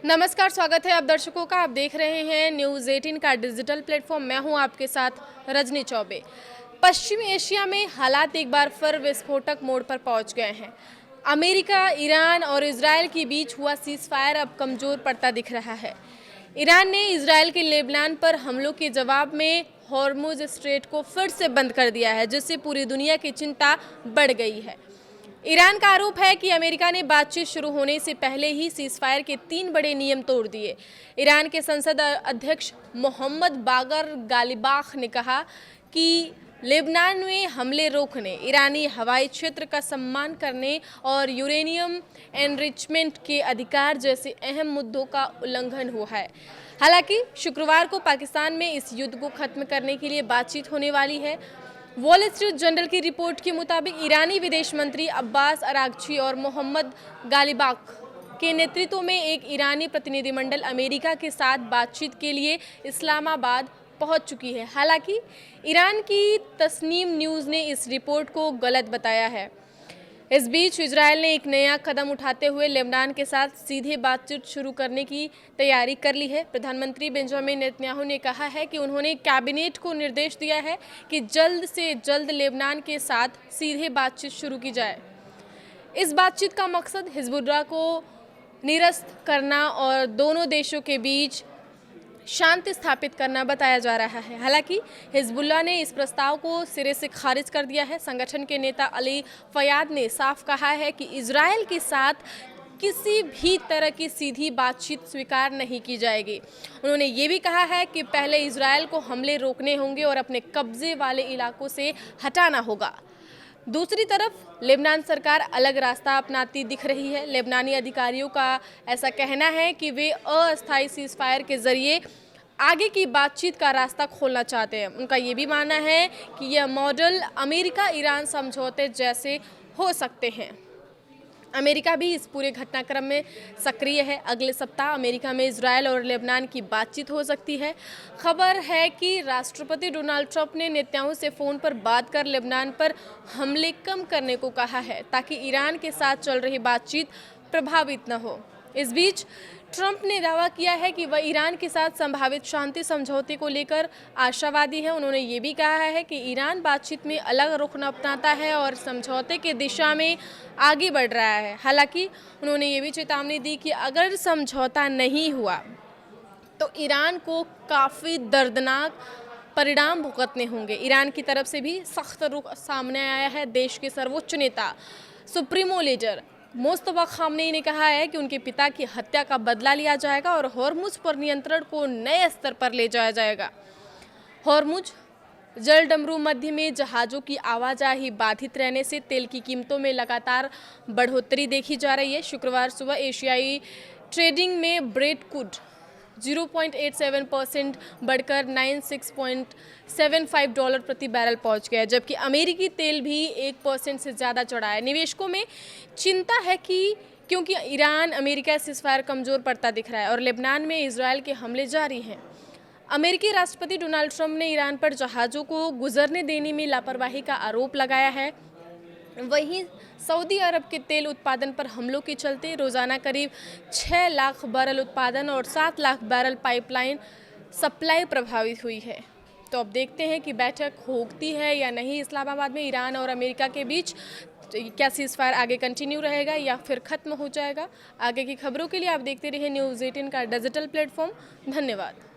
नमस्कार, स्वागत है आप दर्शकों का। आप देख रहे हैं न्यूज़ 18 का डिजिटल प्लेटफॉर्म। मैं हूं आपके साथ रजनी चौबे। पश्चिमी एशिया में हालात एक बार फिर विस्फोटक मोड़ पर पहुंच गए हैं। अमेरिका, ईरान और इजरायल के बीच हुआ सीज़फायर अब कमज़ोर पड़ता दिख रहा है। ईरान ने इजरायल के लेबनान पर हमलों के जवाब में हॉर्मुज स्ट्रेट को फिर से बंद कर दिया है, जिससे पूरी दुनिया की चिंता बढ़ गई है। ईरान का आरोप है कि अमेरिका ने बातचीत शुरू होने से पहले ही सीज़फायर के 3 बड़े नियम तोड़ दिए। ईरान के संसद अध्यक्ष मोहम्मद बागर गालिबाफ ने कहा कि लेबनान में हमले रोकने, ईरानी हवाई क्षेत्र का सम्मान करने और यूरेनियम एनरिचमेंट के अधिकार जैसे अहम मुद्दों का उल्लंघन हुआ है। हालांकि शुक्रवार को पाकिस्तान में इस युद्ध को खत्म करने के लिए बातचीत होने वाली है। वॉल स्ट्रीट जर्नल की रिपोर्ट के मुताबिक ईरानी विदेश मंत्री अब्बास अरागची और मोहम्मद गालिबाफ के नेतृत्व में एक ईरानी प्रतिनिधिमंडल अमेरिका के साथ बातचीत के लिए इस्लामाबाद पहुंच चुकी है। हालांकि ईरान की तस्नीम न्यूज़ ने इस रिपोर्ट को गलत बताया है। इस बीच इजरायल ने एक नया कदम उठाते हुए लेबनान के साथ सीधे बातचीत शुरू करने की तैयारी कर ली है। प्रधानमंत्री बेंजामिन नेतन्याहू ने कहा है कि उन्होंने कैबिनेट को निर्देश दिया है कि जल्द से जल्द लेबनान के साथ सीधे बातचीत शुरू की जाए। इस बातचीत का मकसद हिजबुल्लाह को निरस्त करना और दोनों देशों के बीच शांति स्थापित करना बताया जा रहा है। हालांकि हिजबुल्लाह ने इस प्रस्ताव को सिरे से खारिज कर दिया है। संगठन के नेता अली फयाद ने साफ कहा है कि इजरायल के साथ किसी भी तरह की सीधी बातचीत स्वीकार नहीं की जाएगी। उन्होंने ये भी कहा है कि पहले इजरायल को हमले रोकने होंगे और अपने कब्जे वाले इलाकों से हटाना होगा। दूसरी तरफ लेबनान सरकार अलग रास्ता अपनाती दिख रही है। लेबनानी अधिकारियों का ऐसा कहना है कि वे अस्थायी सीज़फायर के जरिए आगे की बातचीत का रास्ता खोलना चाहते हैं। उनका ये भी मानना है कि यह मॉडल अमेरिका ईरान समझौते जैसे हो सकते हैं। अमेरिका भी इस पूरे घटनाक्रम में सक्रिय है। अगले सप्ताह अमेरिका में इजरायल और लेबनान की बातचीत हो सकती है। खबर है कि राष्ट्रपति डोनाल्ड ट्रंप ने नेतन्याहू से फ़ोन पर बात कर लेबनान पर हमले कम करने को कहा है, ताकि ईरान के साथ चल रही बातचीत प्रभावित न हो। इस बीच ट्रंप ने दावा किया है कि वह ईरान के साथ संभावित शांति समझौते को लेकर आशावादी है। उन्होंने ये भी कहा है कि ईरान बातचीत में अलग रुख अपनाता है और समझौते की दिशा में आगे बढ़ रहा है। हालांकि उन्होंने ये भी चेतावनी दी कि अगर समझौता नहीं हुआ तो ईरान को काफ़ी दर्दनाक परिणाम भुगतने होंगे। ईरान की तरफ से भी सख्त रुख सामने आया है। देश के सर्वोच्च नेता सुप्रीमो लीडर मुस्तफा खामनेई ने कहा है कि उनके पिता की हत्या का बदला लिया जाएगा और हॉर्मुज पर नियंत्रण को नए स्तर पर ले जाया जाएगा। हॉर्मुज जलडमरू मध्य में जहाज़ों की आवाजाही बाधित रहने से तेल की कीमतों में लगातार बढ़ोतरी देखी जा रही है। शुक्रवार सुबह एशियाई ट्रेडिंग में ब्रेंट क्रूड 0.87% बढ़कर $96.75 प्रति बैरल पहुंच गया, जबकि अमेरिकी तेल भी 1% से ज़्यादा चढ़ा है। निवेशकों में चिंता है कि क्योंकि ईरान अमेरिका सीज़फायर कमज़ोर पड़ता दिख रहा है और लेबनान में इजरायल के हमले जारी हैं। अमेरिकी राष्ट्रपति डोनाल्ड ट्रंप ने ईरान पर जहाज़ों को गुजरने देने में लापरवाही का आरोप लगाया है। वहीं सऊदी अरब के तेल उत्पादन पर हमलों के चलते रोज़ाना करीब 6 लाख बैरल उत्पादन और 7 लाख बैरल पाइपलाइन सप्लाई प्रभावित हुई है। तो अब देखते हैं कि बैठक होती है या नहीं इस्लामाबाद में ईरान और अमेरिका के बीच। क्या सीज़फायर आगे कंटिन्यू रहेगा या फिर ख़त्म हो जाएगा? आगे की खबरों के लिए आप देखते रहिए न्यूज़ 18 का डिजिटल प्लेटफॉर्म। धन्यवाद।